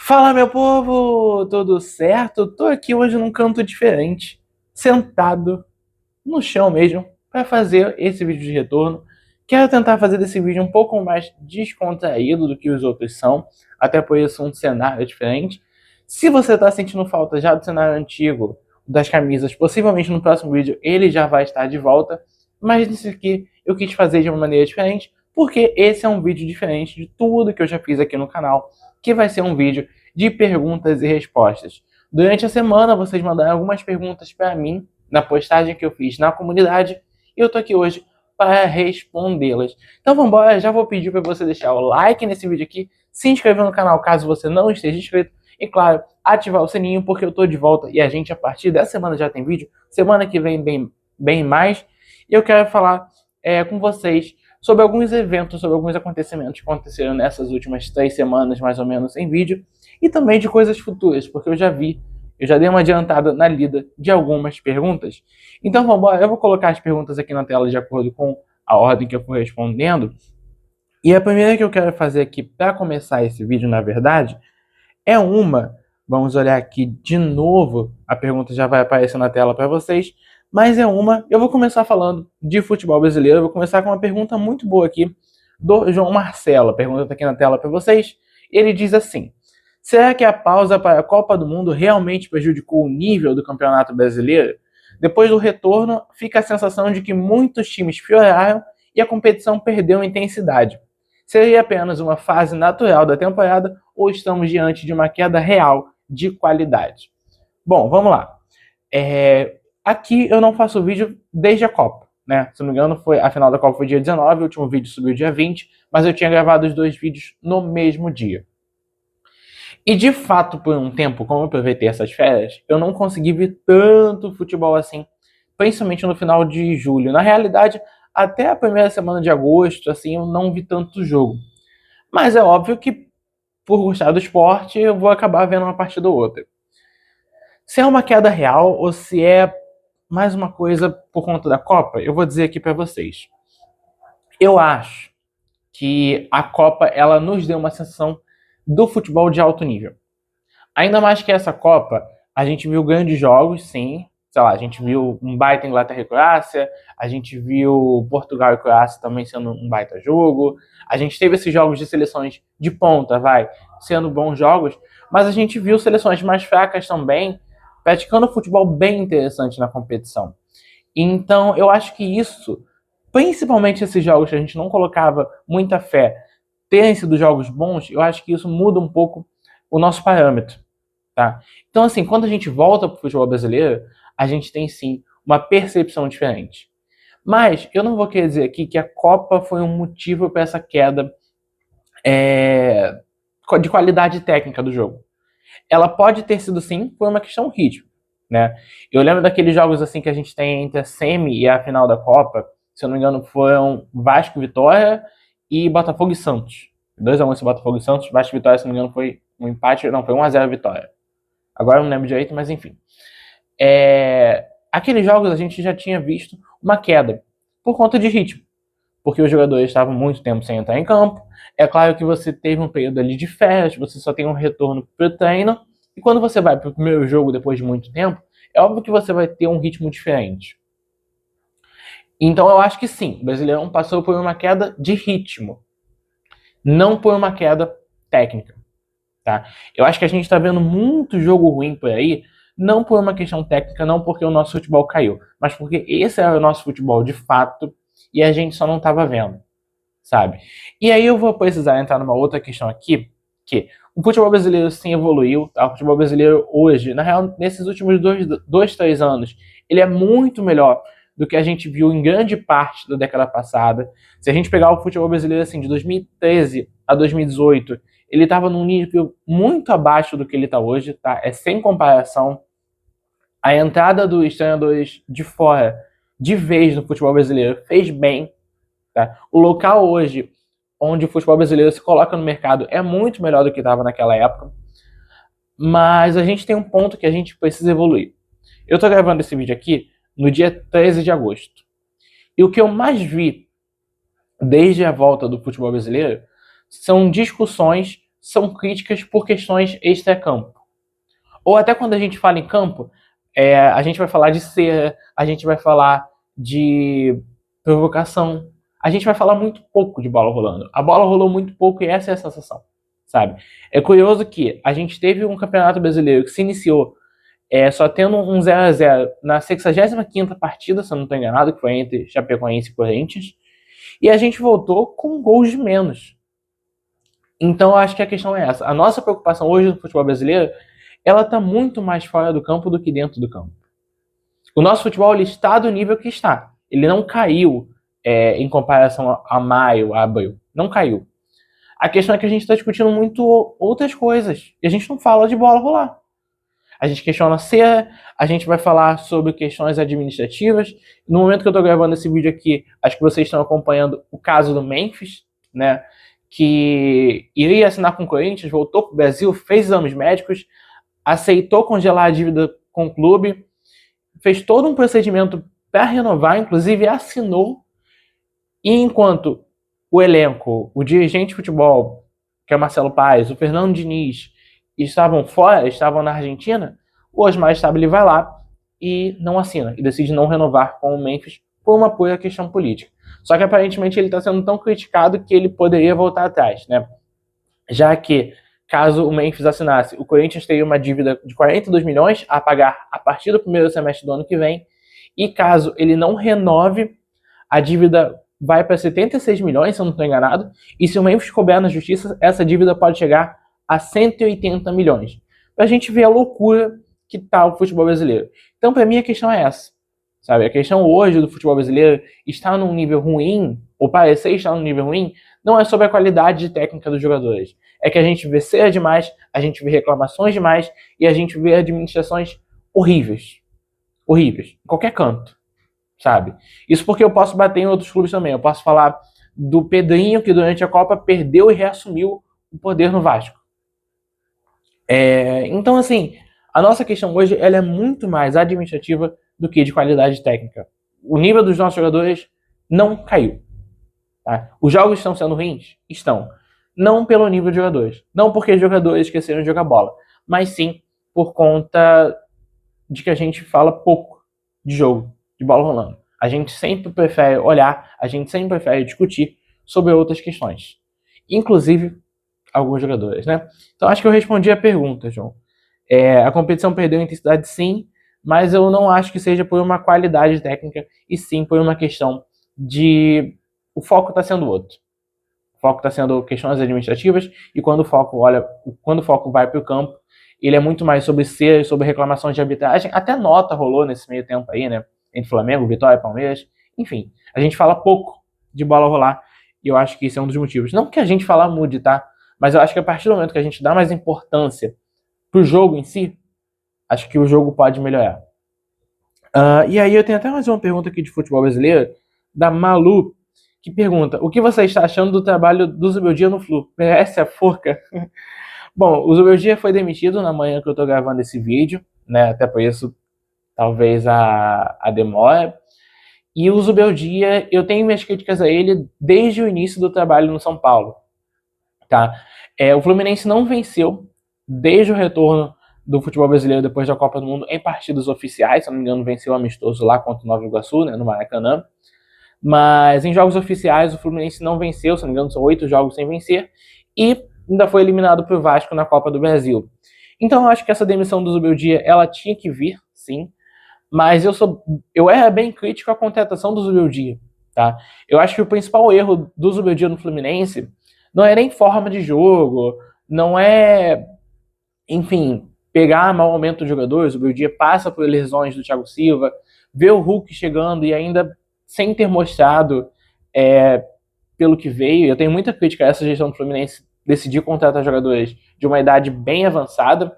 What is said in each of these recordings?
Fala, meu povo, tudo certo? Tô aqui hoje num canto diferente, sentado no chão mesmo, para fazer esse vídeo de retorno. Quero tentar fazer desse vídeo um pouco mais descontraído do que os outros são, até por isso um cenário diferente. Se você tá sentindo falta já do cenário antigo, das camisas, possivelmente no próximo vídeo ele já vai estar de volta, mas nesse aqui eu quis fazer de uma maneira diferente, porque esse é um vídeo diferente de tudo que eu já fiz aqui no canal, que vai ser um vídeo de perguntas e respostas. Durante a semana vocês mandaram algumas perguntas para mim na postagem que eu fiz na comunidade e eu tô aqui hoje para respondê-las. Então vamos embora, já vou pedir para você deixar o like nesse vídeo aqui, se inscrever no canal caso você não esteja inscrito e, claro, ativar o sininho porque eu tô de volta e a gente a partir dessa semana já tem vídeo, semana que vem bem mais. E eu quero falar com vocês sobre alguns eventos, sobre alguns acontecimentos que aconteceram nessas últimas 3 semanas mais ou menos em vídeo e também de coisas futuras, porque eu já dei uma adiantada na lida de algumas perguntas. Então vamos embora, eu vou colocar as perguntas aqui na tela de acordo com a ordem que eu for respondendo. E a primeira que eu quero fazer aqui para começar esse vídeo, na verdade, é vamos olhar aqui de novo, a pergunta já vai aparecer na tela para vocês, mas eu vou começar falando de futebol brasileiro, eu vou começar com uma pergunta muito boa aqui, do João Marcelo, a pergunta está aqui na tela para vocês, ele diz assim: será que a pausa para a Copa do Mundo realmente prejudicou o nível do Campeonato Brasileiro? Depois do retorno, fica a sensação de que muitos times pioraram e a competição perdeu intensidade. Seria apenas uma fase natural da temporada ou estamos diante de uma queda real de qualidade? Bom, vamos lá. Aqui eu não faço vídeo desde a Copa, né? Se não me engano, a final da Copa foi dia 19, o último vídeo subiu dia 20, mas eu tinha gravado os 2 vídeos no mesmo dia. E de fato, por um tempo, como eu aproveitei essas férias, eu não consegui ver tanto futebol assim, principalmente no final de julho. Na realidade, até a primeira semana de agosto, assim, eu não vi tanto jogo. Mas é óbvio que, por gostar do esporte, eu vou acabar vendo uma partida ou outra. Se é uma queda real ou se é mais uma coisa por conta da Copa, eu vou dizer aqui para vocês. Eu acho que a Copa ela nos deu uma sensação do futebol de alto nível. Ainda mais que essa Copa, a gente viu grandes jogos, sim. Sei lá, a gente viu um baita Inglaterra e Croácia, a gente viu Portugal e Croácia também sendo um baita jogo, a gente teve esses jogos de seleções de ponta, sendo bons jogos, mas a gente viu seleções mais fracas também, praticando futebol bem interessante na competição. Então, eu acho que isso, principalmente esses jogos que a gente não colocava muita fé, terem sido jogos bons, eu acho que isso muda um pouco o nosso parâmetro. Tá? Então, assim, quando a gente volta para o futebol brasileiro, a gente tem sim uma percepção diferente. Mas eu não vou querer dizer aqui que a Copa foi um motivo para essa queda de qualidade técnica do jogo. Ela pode ter sido sim por uma questão ritmo, né? Eu lembro daqueles jogos assim que a gente tem entre a semi e a final da Copa, se eu não me engano foram Vasco e Vitória e Botafogo e Santos. 2-1 esse Botafogo e Santos, Vasco e Vitória, se não me engano foi um empate, não, foi 1-0 Vitória. Agora eu não lembro direito, mas enfim. Aqueles jogos a gente já tinha visto uma queda por conta de ritmo, porque os jogadores estavam muito tempo sem entrar em campo. É claro que você teve um período ali de férias, você só tem um retorno para o treino, e quando você vai para o primeiro jogo depois de muito tempo, é óbvio que você vai ter um ritmo diferente. Então eu acho que sim, o Brasileirão passou por uma queda de ritmo, não por uma queda técnica. Tá? Eu acho que a gente está vendo muito jogo ruim por aí, não por uma questão técnica, não porque o nosso futebol caiu, mas porque esse era o nosso futebol de fato e a gente só não estava vendo, sabe? E aí eu vou precisar entrar numa outra questão aqui, que o futebol brasileiro sim evoluiu, tá? O futebol brasileiro hoje, na real, nesses últimos 3 anos, ele é muito melhor do que a gente viu em grande parte da década passada. Se a gente pegar o futebol brasileiro assim de 2013 a 2018, ele estava num nível muito abaixo do que ele está hoje, tá? É sem comparação. A entrada dos treinadores de fora, de vez no futebol brasileiro, fez bem. Tá? O local hoje, onde o futebol brasileiro se coloca no mercado, é muito melhor do que estava naquela época. Mas a gente tem um ponto que a gente precisa evoluir. Eu estou gravando esse vídeo aqui no dia 13 de agosto. E o que eu mais vi desde a volta do futebol brasileiro são discussões são críticas por questões extra-campo. Ou até quando a gente fala em campo, a gente vai falar de cera, a gente vai falar de provocação, a gente vai falar muito pouco de bola rolando. A bola rolou muito pouco e essa é a sensação, sabe? É curioso que a gente teve um campeonato brasileiro que se iniciou só tendo um 0x0 na 65ª partida, se eu não estou enganado, que foi entre Chapecoense e Corinthians, e a gente voltou com gols de menos. Então eu acho que a questão é essa. A nossa preocupação hoje no futebol brasileiro, ela está muito mais fora do campo do que dentro do campo. O nosso futebol ele está do nível que está. Ele não caiu em comparação a maio, a abril. Não caiu. A questão é que a gente está discutindo muito outras coisas. E a gente não fala de bola rolar. A gente questiona se a gente vai falar sobre questões administrativas. No momento que eu estou gravando esse vídeo aqui, acho que vocês estão acompanhando o caso do Memphis, né? Que iria assinar com o Corinthians, voltou para o Brasil, fez exames médicos, aceitou congelar a dívida com o clube, fez todo um procedimento para renovar, inclusive assinou. E enquanto o elenco, o dirigente de futebol, que é o Marcelo Paes, o Fernando Diniz, estavam fora, estavam na Argentina, o Osmar Stabile vai lá e não assina, e decide não renovar com o Memphis por uma pura questão política. Só que aparentemente ele está sendo tão criticado que ele poderia voltar atrás, né? Já que, caso o Memphis assinasse, o Corinthians teria uma dívida de 42 milhões a pagar a partir do primeiro semestre do ano que vem, e caso ele não renove, a dívida vai para 76 milhões, se eu não estou enganado, e se o Memphis couber na justiça, essa dívida pode chegar a 180 milhões. Para a gente ver a loucura que está o futebol brasileiro. Então, para mim, a questão é essa. Sabe? A questão hoje do futebol brasileiro está num nível ruim, ou parecer estar num nível ruim, não é sobre a qualidade de técnica dos jogadores. É que a gente vê cera demais, a gente vê reclamações demais e a gente vê administrações horríveis. Horríveis. Em qualquer canto. Sabe? Isso porque eu posso bater em outros clubes também. Eu posso falar do Pedrinho, que durante a Copa perdeu e reassumiu o poder no Vasco. Então, assim, a nossa questão hoje ela é muito mais administrativa do que de qualidade técnica. O nível dos nossos jogadores não caiu. Tá? Os jogos estão sendo ruins? Estão. Não pelo nível de jogadores. Não porque os jogadores esqueceram de jogar bola. Mas sim por conta de que a gente fala pouco de jogo, de bola rolando. A gente sempre prefere olhar, a gente sempre prefere discutir sobre outras questões. Inclusive alguns jogadores, né? Então acho que eu respondi a pergunta, João. A competição perdeu intensidade sim, mas eu não acho que seja por uma qualidade técnica, e sim por uma questão de... O foco está sendo outro. O foco está sendo questões administrativas, e quando o foco vai para o campo, ele é muito mais sobre ser, sobre reclamações de arbitragem. Até nota rolou nesse meio tempo aí, né? Entre Flamengo, Vitória e Palmeiras. Enfim, a gente fala pouco de bola rolar, e eu acho que esse é um dos motivos. Não que a gente falar mude, tá? Mas eu acho que a partir do momento que a gente dá mais importância pro jogo em si, acho que o jogo pode melhorar. E aí eu tenho até mais uma pergunta aqui de futebol brasileiro, da Malu, que pergunta: o que você está achando do trabalho do Zubeldia no Flu? Merece a forca? Bom, o Zubeldia foi demitido na manhã que eu tô gravando esse vídeo, né? Até por isso, talvez a demora. E o Zubeldia, eu tenho minhas críticas a ele desde o início do trabalho no São Paulo. Tá? O Fluminense não venceu desde o retorno do futebol brasileiro depois da Copa do Mundo em partidas oficiais. Se não me engano, venceu o amistoso lá contra o Nova Iguaçu, né, no Maracanã. Mas em jogos oficiais o Fluminense não venceu, se não me engano, são 8 jogos sem vencer. E ainda foi eliminado pro Vasco na Copa do Brasil. Então eu acho que essa demissão do Zubeldia, ela tinha que vir, sim. Mas eu era bem crítico à contratação do Zubeldia. Tá? Eu acho que o principal erro do Zubeldia no Fluminense não é nem forma de jogo, não é, enfim, pegar mau momento dos jogadores. O Zubeldia passa por lesões do Thiago Silva, vê o Hulk chegando e ainda sem ter mostrado pelo que veio. Eu tenho muita crítica a essa gestão do Fluminense decidir contratar jogadores de uma idade bem avançada.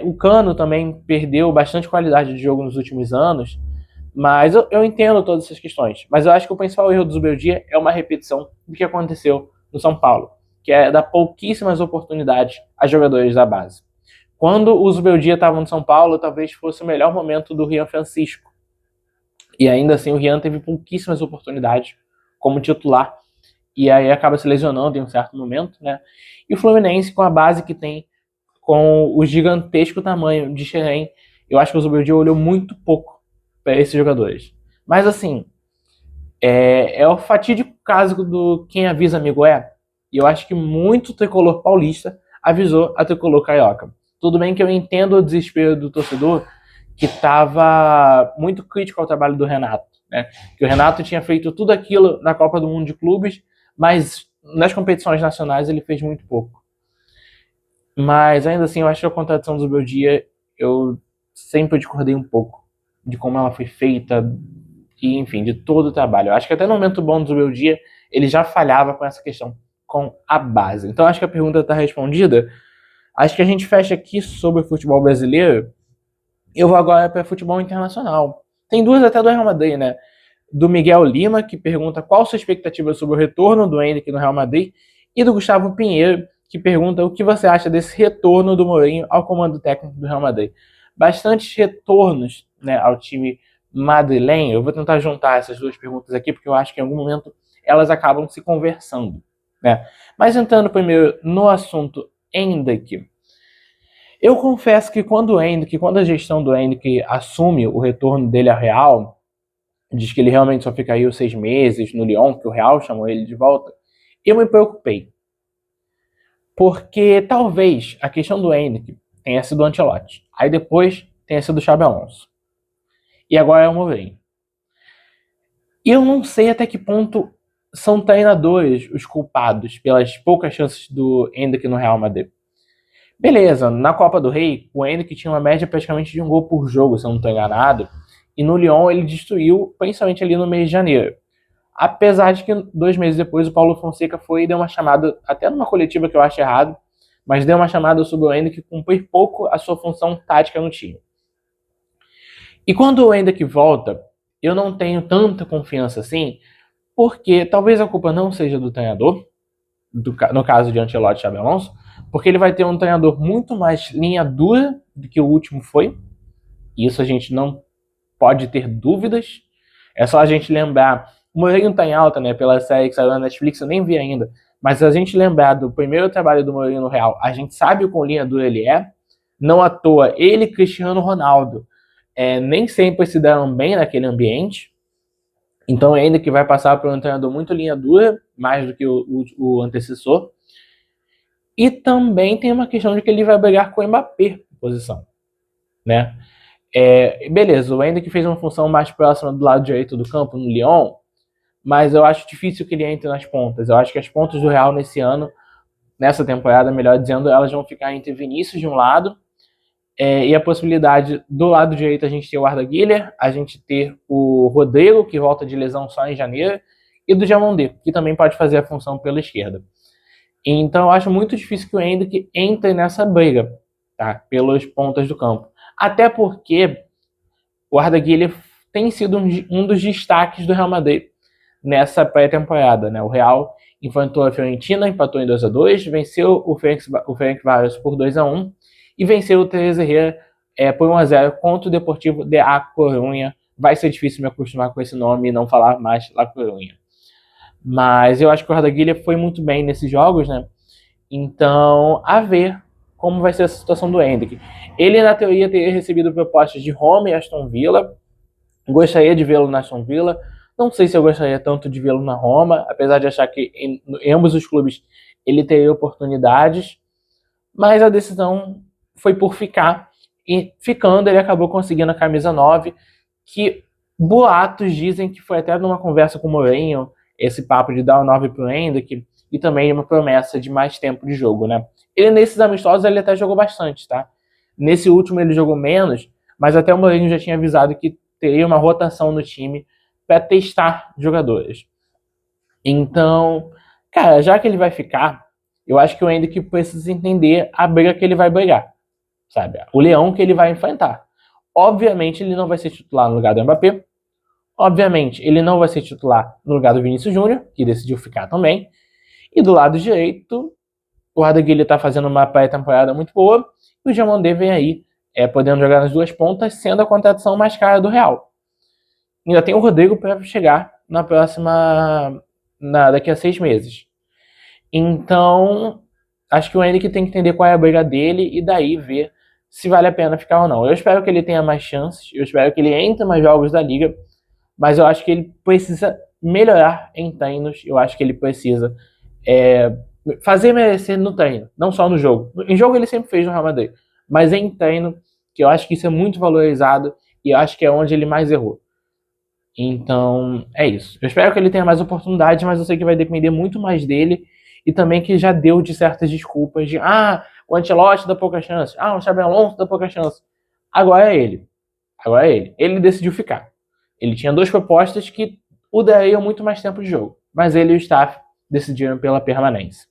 O Cano também perdeu bastante qualidade de jogo nos últimos anos, mas eu entendo todas essas questões. Mas eu acho que o principal erro do Zubeldia é uma repetição do que aconteceu no São Paulo, que é dar pouquíssimas oportunidades a jogadores da base. Quando o Zubeldia estava no São Paulo, talvez fosse o melhor momento do Rian Francisco. E ainda assim o Rian teve pouquíssimas oportunidades como titular. e aí acaba se lesionando em um certo momento, né? E o Fluminense, com a base que tem, com o gigantesco tamanho de Xerém, eu acho que o Zubeldia olhou muito pouco para esses jogadores. Mas assim, é o fatídico caso do quem avisa amigo é. E eu acho que muito tricolor paulista avisou a tricolor carioca. Tudo bem que eu entendo o desespero do torcedor que estava muito crítico ao trabalho do Renato, né? Que o Renato tinha feito tudo aquilo na Copa do Mundo de Clubes, mas nas competições nacionais ele fez muito pouco. Mas ainda assim, eu acho que a contratação do Zubeldia, eu sempre discordei um pouco de como ela foi feita, e enfim, de todo o trabalho. Eu acho que até no momento bom do Zubeldia, ele já falhava com essa questão, com a base. Então acho que a pergunta está respondida. Acho que a gente fecha aqui sobre o futebol brasileiro. Eu vou agora para futebol internacional. Tem duas até do Real Madrid, né? Do Miguel Lima, que pergunta qual sua expectativa sobre o retorno do Henrique no Real Madrid, e do Gustavo Pinheiro, que pergunta o que você acha desse retorno do Mourinho ao comando técnico do Real Madrid. Bastantes retornos, né, ao time madrilenho. Eu vou tentar juntar essas duas perguntas aqui, porque eu acho que em algum momento elas acabam se conversando, né? Mas entrando primeiro no assunto Endrick, eu confesso que quando a gestão do Endrick assume o retorno dele ao Real, diz que ele realmente só ficaria os 6 meses no Lyon, que o Real chamou ele de volta, eu me preocupei. Porque talvez a questão do Endrick tenha sido o Ancelotti. Aí depois tenha sido o Xabi Alonso. E agora é o Mourinho. E eu não sei até que ponto são treinadores os culpados pelas poucas chances do Endrick no Real Madrid. Beleza, na Copa do Rei, o Endrick tinha uma média praticamente de um gol por jogo, se eu não estou enganado. E no Lyon ele destruiu, principalmente ali no mês de janeiro. Apesar de que 2 meses depois o Paulo Fonseca foi e deu uma chamada, até numa coletiva que eu acho errado, mas deu uma chamada sobre o Endrick cumprir pouco a sua função tática no time. E quando o Endrick volta, eu não tenho tanta confiança assim, porque talvez a culpa não seja do treinador, no caso de Ancelotti e Xabi Alonso, porque ele vai ter um treinador muito mais linha dura do que o último foi. Isso a gente não pode ter dúvidas. É só a gente lembrar. O Mourinho tá em alta, né? Pela série que saiu na Netflix, eu nem vi ainda. Mas se a gente lembrar do primeiro trabalho do Mourinho no Real, a gente sabe o quão linha dura ele é. Não à toa, ele e Cristiano Ronaldo nem sempre se deram bem naquele ambiente. Então, ainda que vai passar por um treinador muito linha dura, mais do que o antecessor. E também tem uma questão de que ele vai brigar com o Mbappé na posição, né? Beleza, o Endrick fez uma função mais próxima do lado direito do campo, no Lyon, mas eu acho difícil que ele entre nas pontas. Eu acho que as pontas do Real nesse ano, nessa temporada, melhor dizendo, elas vão ficar entre Vinícius de um lado, e a possibilidade do lado direito a gente ter o Arda Güler, a gente ter o Rodrigo, que volta de lesão só em janeiro, e do Jamondé, que também pode fazer a função pela esquerda. Então eu acho muito difícil que o Endrick entre nessa briga, tá? Pelas pontas do campo. Até porque o Arda Güler tem sido um dos destaques do Real Madrid nessa pré-temporada, né? O Real enfrentou a Fiorentina, empatou em 2-2, venceu o Ferencváros por 2-1 e venceu o Teresa Herrera por 1-0 contra o Deportivo de A Coruña. Vai ser difícil me acostumar com esse nome e não falar mais La Coruña. Mas eu acho que o Arda Güler foi muito bem nesses jogos, né? Então, a ver como vai ser a situação do Endrick. Ele, na teoria, teria recebido propostas de Roma e Aston Villa. Gostaria de vê-lo na Aston Villa. Não sei se eu gostaria tanto de vê-lo na Roma, apesar de achar que em ambos os clubes ele teria oportunidades. Mas a decisão foi por ficar. E ficando, ele acabou conseguindo a camisa 9, que boatos dizem que foi até numa conversa com o Mourinho, esse papo de dar o 9 pro Endrick, e também uma promessa de mais tempo de jogo, né? Ele, nesses amistosos, ele até jogou bastante, tá? Nesse último ele jogou menos, mas até o Mourinho já tinha avisado que teria uma rotação no time para testar jogadores. Então, cara, já que ele vai ficar, eu acho que o Endrick precisa entender a briga que ele vai brigar, sabe? O leão que ele vai enfrentar. Obviamente, ele não vai ser titular no lugar do Mbappé. Obviamente, ele não vai ser titular no lugar do Vinícius Júnior, que decidiu ficar também. E do lado direito, o Arda Güler está fazendo uma pré-temporada muito boa. E o Jamondé vem aí, podendo jogar nas duas pontas, sendo a contratação mais cara do Real. Ainda tem o Rodrigo para chegar na próxima daqui a 6 meses. Então, acho que o Henrique tem que entender qual é a briga dele e daí ver se vale a pena ficar ou não. Eu espero que ele tenha mais chances, eu espero que ele entre mais jogos da liga, mas eu acho que ele precisa melhorar em treinos, eu acho que ele precisa é, fazer merecer no treino, não só no jogo. Em jogo ele sempre fez no Real Madrid, mas em treino, que eu acho que isso é muito valorizado e eu acho que é onde ele mais errou. Então, é isso. Eu espero que ele tenha mais oportunidades, mas eu sei que vai depender muito mais dele e também que já deu de certas desculpas de o Ancelotti dá pouca chance, o Xabi Alonso dá pouca chance. Agora é ele. Agora é ele. Ele decidiu ficar. Ele tinha duas propostas que o dariam muito mais tempo de jogo, mas ele e o staff decidiram pela permanência.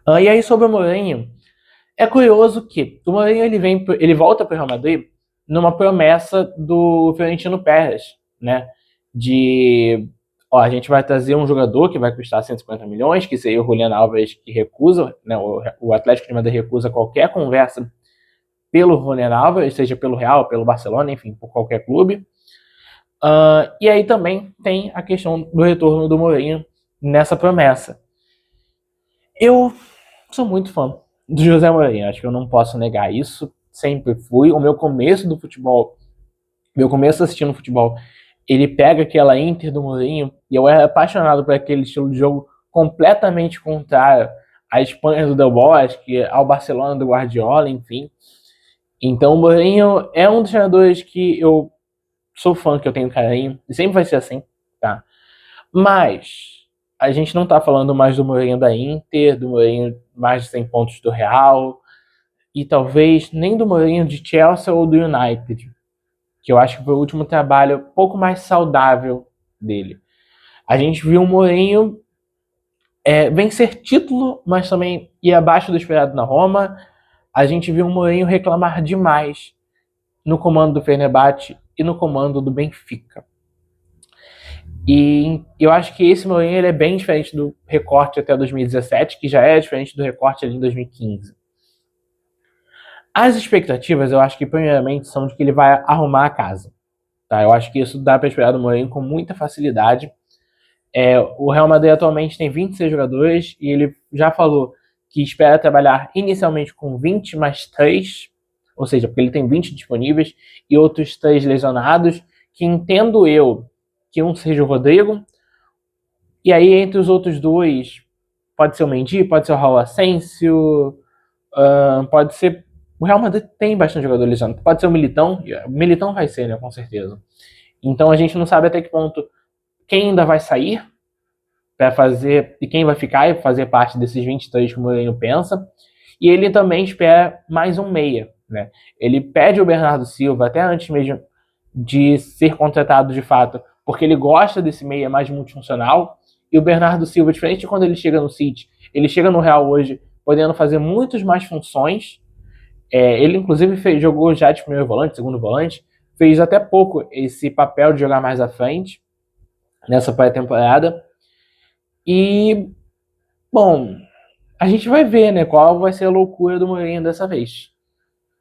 E aí sobre o Mourinho, é curioso que o Mourinho ele volta para o Real Madrid numa promessa do Florentino Pérez, né? A gente vai trazer um jogador que vai custar 150 milhões, que seria o Julián Álvares, que recusa, né? O Atlético de Madrid recusa qualquer conversa pelo Julián Álvares, seja pelo Real, pelo Barcelona, enfim, por qualquer clube. E aí também tem a questão do retorno do Mourinho nessa promessa. Eu sou muito fã do José Mourinho, acho que eu não posso negar isso. Sempre fui. O meu começo do futebol, meu começo assistindo futebol, ele pega aquela Inter do Mourinho e eu era apaixonado por aquele estilo de jogo completamente contrário à Espanha do Del Bosque, ao Barcelona do Guardiola, enfim. Então o Mourinho é um dos treinadores que eu sou fã, que eu tenho carinho, e sempre vai ser assim, tá? Mas a gente não tá falando mais do Mourinho da Inter, do Mourinho mais de 100 pontos do Real, e talvez nem do Mourinho de Chelsea ou do United, que eu acho que foi o último trabalho um pouco mais saudável dele. A gente viu o Mourinho vencer título, mas também ir abaixo do esperado na Roma. A gente viu o Mourinho reclamar demais no comando do Fenerbahçe e no comando do Benfica. E eu acho que esse Mourinho ele é bem diferente do recorte até 2017, que já é diferente do recorte ali em 2015. As expectativas, eu acho que primeiramente são de que ele vai arrumar a casa. Tá? Eu acho que isso dá para esperar do Mourinho com muita facilidade. O Real Madrid atualmente tem 26 jogadores e ele já falou que espera trabalhar inicialmente com 20 mais 3, ou seja, porque ele tem 20 disponíveis e outros 3 lesionados, que entendo eu que um seja o Rodrigo, e aí entre os outros dois pode ser o Mendy, pode ser o Raul Asensio, pode ser... O Real Madrid tem bastante jogador lesionado, pode ser o Militão vai ser, né, com certeza. Então a gente não sabe até que ponto quem ainda vai sair para fazer e quem vai ficar e fazer parte desses 23 que o Mourinho pensa. E ele também espera mais um meia, né? Ele pede o Bernardo Silva até antes mesmo de ser contratado de fato, porque ele gosta desse meia mais multifuncional. E o Bernardo Silva, diferente de quando ele chega no City, ele chega no Real hoje podendo fazer muitas mais funções. Ele inclusive jogou já de primeiro volante, segundo volante, fez até pouco esse papel de jogar mais à frente nessa pré-temporada. E, bom, a gente vai ver, né, qual vai ser a loucura do Mourinho dessa vez.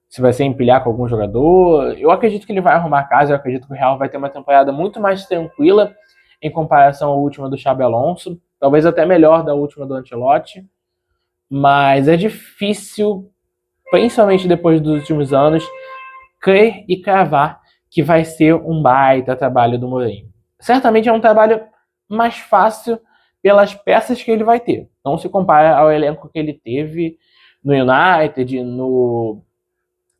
Se vai ser empilhar com algum jogador. Eu acredito que ele vai arrumar a casa, eu acredito que o Real vai ter uma temporada muito mais tranquila em comparação à última do Xabi Alonso, talvez até melhor da última do Ancelotti, mas é difícil, principalmente depois dos últimos anos, crer e cravar que vai ser um baita trabalho do Mourinho. Certamente é um trabalho mais fácil pelas peças que ele vai ter. Não se compara ao elenco que ele teve no United, no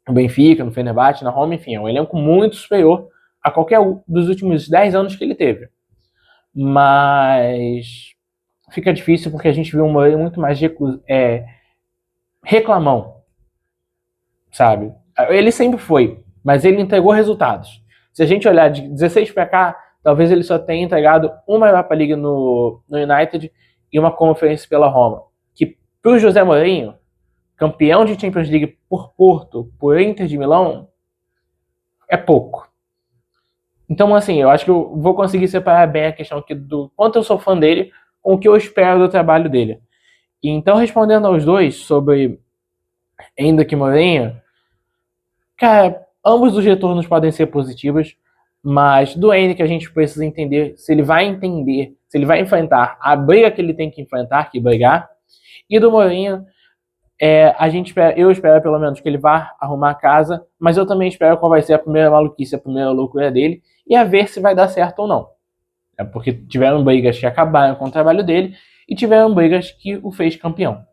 Benfica, no Fenerbahçe, na Roma, enfim, é um elenco muito superior a qualquer um dos últimos 10 anos que ele teve. Mas fica difícil porque a gente viu um Mourinho muito mais reclamão, sabe? Ele sempre foi, mas ele entregou resultados. Se a gente olhar de 16 para cá, talvez ele só tenha entregado uma Europa League no United e uma Conference pela Roma. Que para o José Mourinho, campeão de Champions League por Porto, por Inter de Milão, é pouco. Então, assim, eu acho que eu vou conseguir separar bem a questão aqui do quanto eu sou fã dele com o que eu espero do trabalho dele. E então, respondendo aos dois sobre Hendrick e Mourinho, cara, ambos os retornos podem ser positivos, mas do Hendrick a gente precisa entender se ele vai entender se ele vai enfrentar a briga que ele tem que enfrentar, que brigar. E do Mourinho, eu espero pelo menos que ele vá arrumar a casa, mas eu também espero qual vai ser a primeira maluquice, a primeira loucura dele, e a ver se vai dar certo ou não. Porque tiveram brigas que acabaram com o trabalho dele, e tiveram brigas que o fez campeão.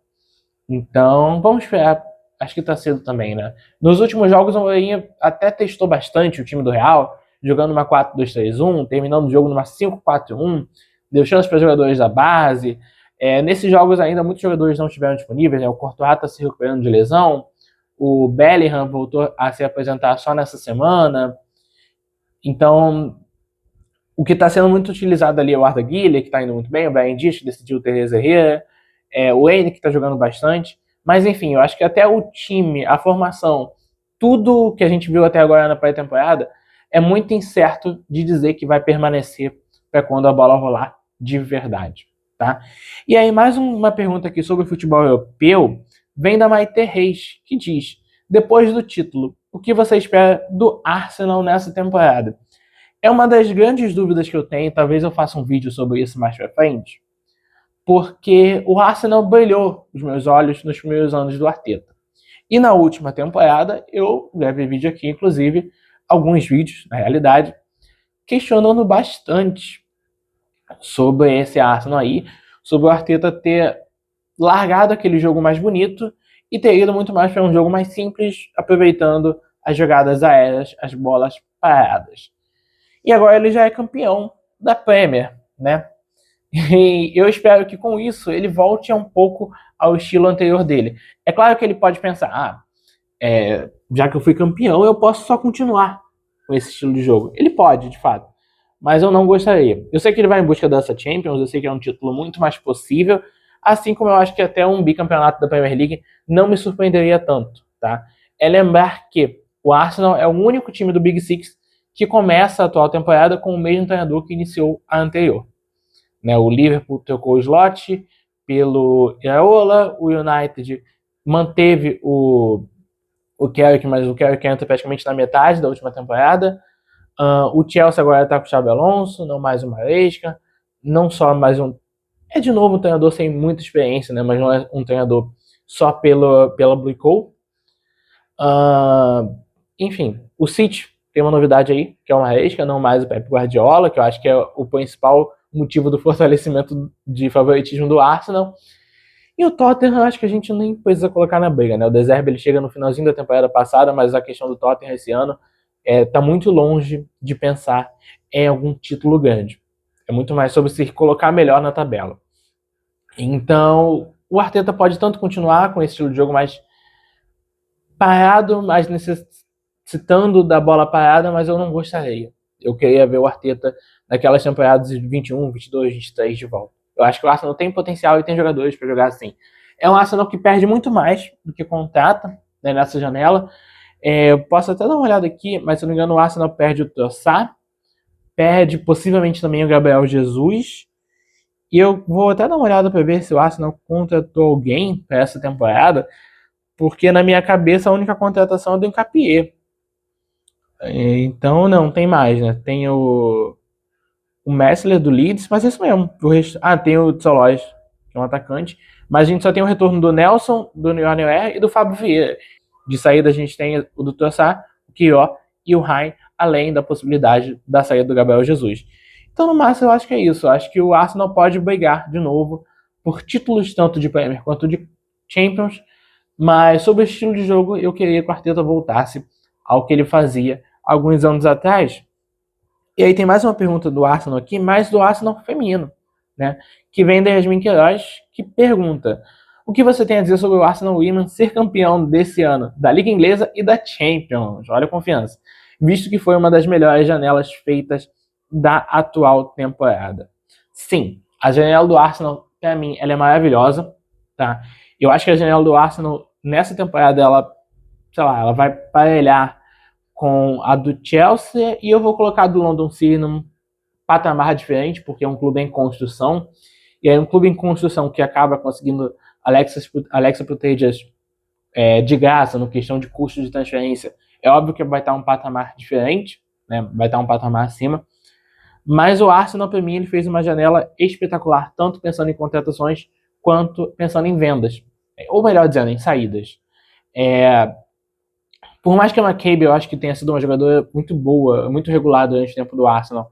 Então, vamos esperar. Acho que tá cedo também, né? Nos últimos jogos, o Mourinho até testou bastante o time do Real, jogando uma 4-2-3-1, terminando o jogo numa 5-4-1, deu chance para jogadores da base. Nesses jogos ainda muitos jogadores não estiveram disponíveis, né? O Courtois está se recuperando de lesão, o Bellingham voltou a se apresentar só nessa semana. Então, o que está sendo muito utilizado ali é o Arda Güler, que está indo muito bem, o Brian Díaz, que decidiu o Teresa Herrera, o Wayne, que está jogando bastante. Mas, enfim, eu acho que até o time, a formação, tudo que a gente viu até agora na pré-temporada, é muito incerto de dizer que vai permanecer para quando a bola rolar de verdade. Tá? E aí, mais uma pergunta aqui sobre o futebol europeu, vem da Maite Reis, que diz: depois do título, o que você espera do Arsenal nessa temporada? É uma das grandes dúvidas que eu tenho, talvez eu faça um vídeo sobre isso mais pra frente, porque o Arsenal brilhou os meus olhos nos primeiros anos do Arteta. E na última temporada, eu gravei vídeo aqui, inclusive, alguns vídeos, na realidade, questionando bastante sobre esse Arsenal aí, sobre o Arteta ter largado aquele jogo mais bonito e ter ido muito mais para um jogo mais simples, aproveitando as jogadas aéreas, as bolas paradas. E agora ele já é campeão da Premier, né? E eu espero que com isso ele volte um pouco ao estilo anterior dele. É claro que ele pode pensar, já que eu fui campeão, eu posso só continuar com esse estilo de jogo. Ele pode, de fato. Mas eu não gostaria. Eu sei que ele vai em busca dessa Champions, eu sei que é um título muito mais possível, assim como eu acho que até um bicampeonato da Premier League não me surpreenderia tanto, tá? É lembrar que o Arsenal é o único time do Big Six que começa a atual temporada com o mesmo treinador que iniciou a anterior. Né, o Liverpool trocou o slot pelo Iraola, o United manteve o Carrick, mas o Carrick entra praticamente na metade da última temporada. O Chelsea agora está com o Xabi Alonso, não mais o Maresca, não só mais um... É de novo um treinador sem muita experiência, né, mas não é um treinador só pela Blue Coal. Enfim, o City tem uma novidade aí, que é o Maresca, não mais o Pep Guardiola, que eu acho que é o principal motivo do fortalecimento de favoritismo do Arsenal. E o Tottenham, acho que a gente nem precisa colocar na briga, né? O De Zerbi, ele chega no finalzinho da temporada passada, mas a questão do Tottenham esse ano tá muito longe de pensar em algum título grande. É muito mais sobre se colocar melhor na tabela. Então, o Arteta pode tanto continuar com esse estilo de jogo mais parado, mais necessitando da bola parada, mas eu não gostaria. Eu queria ver o Arteta naquelas temporadas de 21, 22, 23 de volta. Eu acho que o Arsenal tem potencial e tem jogadores para jogar assim. É um Arsenal que perde muito mais do que contrata, né, nessa janela. Eu posso até dar uma olhada aqui, mas se não me engano o Arsenal perde o Trossard, perde possivelmente também o Gabriel Jesus. E eu vou até dar uma olhada para ver se o Arsenal contratou alguém para essa temporada, porque na minha cabeça a única contratação é do Nkapie. Então não, tem mais, né? Tem o Messler do Leeds, mas é isso mesmo. Tem o Tsolois, que é um atacante. Mas a gente só tem o retorno do Nelson, do Neuer e do Fábio Vieira. De saída a gente tem o do Trossard, o Kió e o Hein, além da possibilidade da saída do Gabriel Jesus. Então no máximo eu acho que é isso. Eu acho que o Arsenal pode brigar de novo por títulos tanto de Premier quanto de Champions. Mas sobre o estilo de jogo, eu queria que o Arteta voltasse ao que ele fazia alguns anos atrás. E aí tem mais uma pergunta do Arsenal aqui, mas do Arsenal feminino, né? Que vem da Yasmin Queiroz, que pergunta: o que você tem a dizer sobre o Arsenal Women ser campeão desse ano da Liga Inglesa e da Champions? Olha a confiança. Visto que foi uma das melhores janelas feitas da atual temporada. Sim, a janela do Arsenal, para mim, ela é maravilhosa, tá? Eu acho que a janela do Arsenal, nessa temporada, ela vai parelhar com a do Chelsea, e eu vou colocar a do London City num patamar diferente, porque é um clube em construção, e é um clube em construção que acaba conseguindo Alexa Putellas de graça, no questão de custo de transferência. É óbvio que vai estar um patamar diferente, né? Vai estar um patamar acima, Mas o Arsenal, para mim, ele fez uma janela espetacular, tanto pensando em contratações, quanto pensando em vendas. Ou melhor dizendo, em saídas. Por mais que a McCabe, eu acho que tenha sido uma jogadora muito boa, muito regular durante o tempo do Arsenal,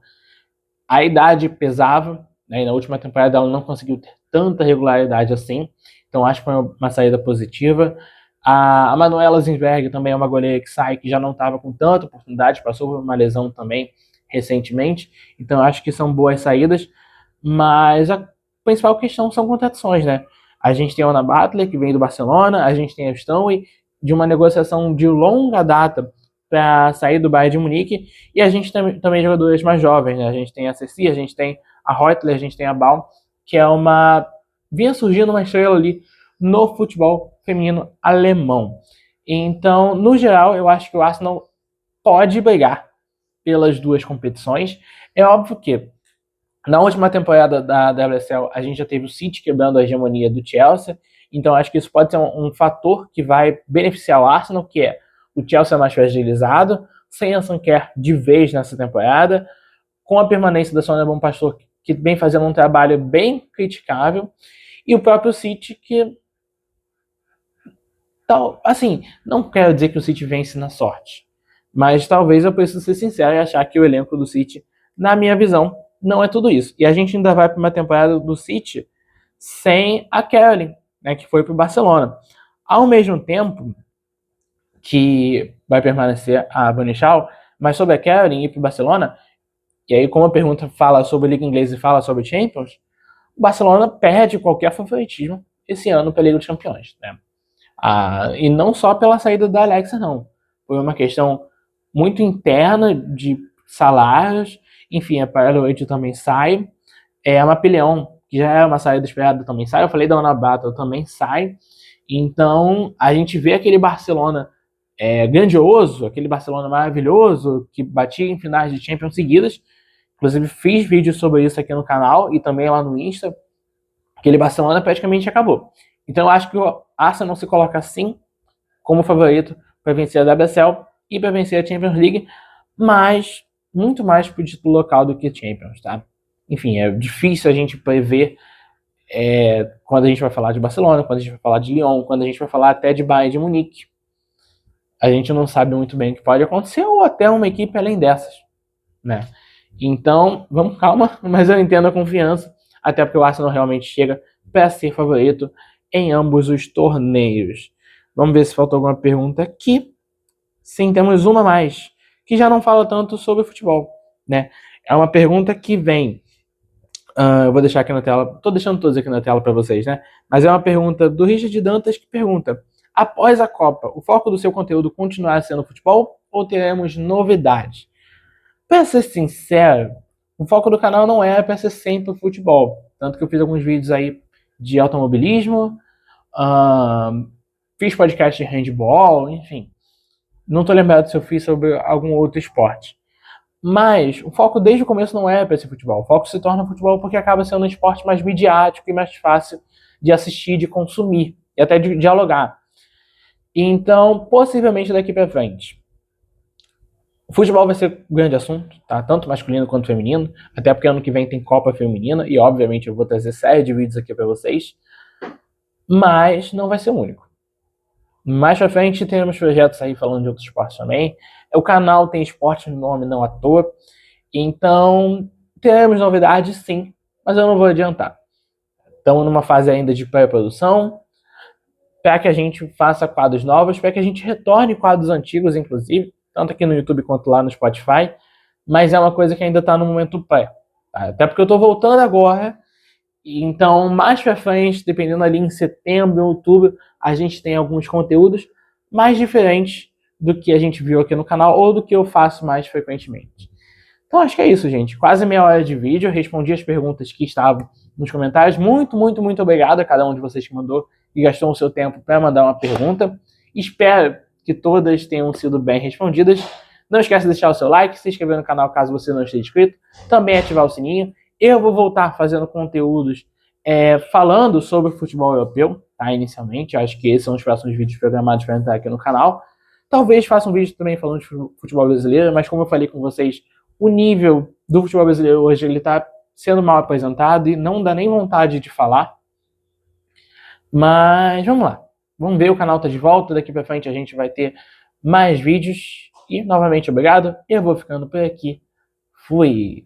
a idade pesava, né, e na última temporada ela não conseguiu ter tanta regularidade assim, então acho que foi uma saída positiva. A Manuela Zinsberg também é uma goleira que sai, que já não estava com tanta oportunidade, passou por uma lesão também recentemente, então acho que são boas saídas, mas a principal questão são contratações, né? A gente tem a Ana Butler, que vem do Barcelona, a gente tem a Stanley, de uma negociação de longa data para sair do Bayern de Munique, e a gente tem também jogadores mais jovens, né? A gente tem a Ceci, a gente tem a Reutler, a gente tem a Baum, que é uma... vinha surgindo uma estrela ali no futebol feminino alemão. Então, no geral, eu acho que o Arsenal pode brigar pelas duas competições. É óbvio que na última temporada da WSL, a gente já teve o City quebrando a hegemonia do Chelsea, então acho que isso pode ser um fator que vai beneficiar o Arsenal, que é o Chelsea mais fragilizado, sem a Sanquer de vez nessa temporada, com a permanência da Sônia Bom Pastor, que vem fazendo um trabalho bem criticável, e o próprio City, que tal, assim, não quero dizer que o City vence na sorte, mas talvez eu preciso ser sincero e achar que o elenco do City, na minha visão, não é tudo isso. E a gente ainda vai para uma temporada do City sem a Caroline, né, que foi para o Barcelona. Ao mesmo tempo que vai permanecer a Bunny Shaw, mas sobre a Caroline ir para o Barcelona, e aí como a pergunta fala sobre a Liga Inglesa e fala sobre Champions, o Barcelona perde qualquer favoritismo esse ano para a Liga dos Campeões, né? E não só pela saída da Alexa, não. Foi uma questão muito interna de salários. Enfim, a Paraloid também sai. A Mapilhão, que já era uma saída esperada, também sai. Eu falei da Ana Bata, também sai. Então, a gente vê aquele Barcelona grandioso, aquele Barcelona maravilhoso, que batia em finais de Champions seguidas. Inclusive, fiz vídeo sobre isso aqui no canal e também lá no Insta. Aquele Barcelona praticamente acabou. Então eu acho que o Arsenal se coloca assim como favorito para vencer a WSL e para vencer a Champions League, mas muito mais para o título local do que Champions, tá? Enfim, é difícil a gente prever quando a gente vai falar de Barcelona, quando a gente vai falar de Lyon, quando a gente vai falar até de Bayern de Munique. A gente não sabe muito bem o que pode acontecer ou até uma equipe além dessas, né? Então, vamos calma, mas eu entendo a confiança, até porque o Arsenal realmente chega para ser favorito em ambos os torneios. Vamos ver se faltou alguma pergunta aqui. Sim, temos uma mais, que já não fala tanto sobre futebol, né? É uma pergunta que vem. Eu vou deixar aqui na tela, tô deixando todos aqui na tela para vocês, né? Mas é uma pergunta do Richard Dantas que pergunta: após a Copa, o foco do seu conteúdo continuará sendo futebol ou teremos novidades? Pra ser sincero, o foco do canal não era pra ser sempre futebol. Tanto que eu fiz alguns vídeos aí de automobilismo, fiz podcast de handball, enfim. Não tô lembrado se eu fiz sobre algum outro esporte. Mas o foco desde o começo não era pra ser futebol. O foco se torna futebol porque acaba sendo um esporte mais midiático e mais fácil de assistir, de consumir e até de dialogar. Então, possivelmente daqui pra frente, o futebol vai ser um grande assunto, tá? Tanto masculino quanto feminino, até porque ano que vem tem Copa Feminina e obviamente eu vou trazer série de vídeos aqui para vocês, mas não vai ser o único. Mais pra frente teremos projetos aí falando de outros esportes também. O canal tem esporte no nome, não à toa, então teremos novidades sim, mas eu não vou adiantar. Estamos numa fase ainda de pré-produção, para que a gente faça quadros novos, para que a gente retorne quadros antigos, inclusive, tanto aqui no YouTube quanto lá no Spotify, mas é uma coisa que ainda está no momento pré. Tá? Até porque eu estou voltando agora, então mais para frente, dependendo ali em setembro, outubro, a gente tem alguns conteúdos mais diferentes do que a gente viu aqui no canal ou do que eu faço mais frequentemente. Então acho que é isso, gente. Quase meia hora de vídeo, eu respondi as perguntas que estavam nos comentários. Muito, muito, muito obrigado a cada um de vocês que mandou e gastou o seu tempo para mandar uma pergunta. Espero que todas tenham sido bem respondidas. Não esquece de deixar o seu like, se inscrever no canal caso você não esteja inscrito, também ativar o sininho. Eu vou voltar fazendo conteúdos falando sobre futebol europeu, tá? Inicialmente, eu acho que esses são os próximos vídeos programados para entrar aqui no canal. Talvez faça um vídeo também falando de futebol brasileiro, mas como eu falei com vocês, o nível do futebol brasileiro hoje, ele tá sendo mal apresentado e não dá nem vontade de falar. Mas vamos lá. Vamos ver, o canal tá de volta. Daqui pra frente a gente vai ter mais vídeos. E novamente, obrigado. Eu vou ficando por aqui. Fui!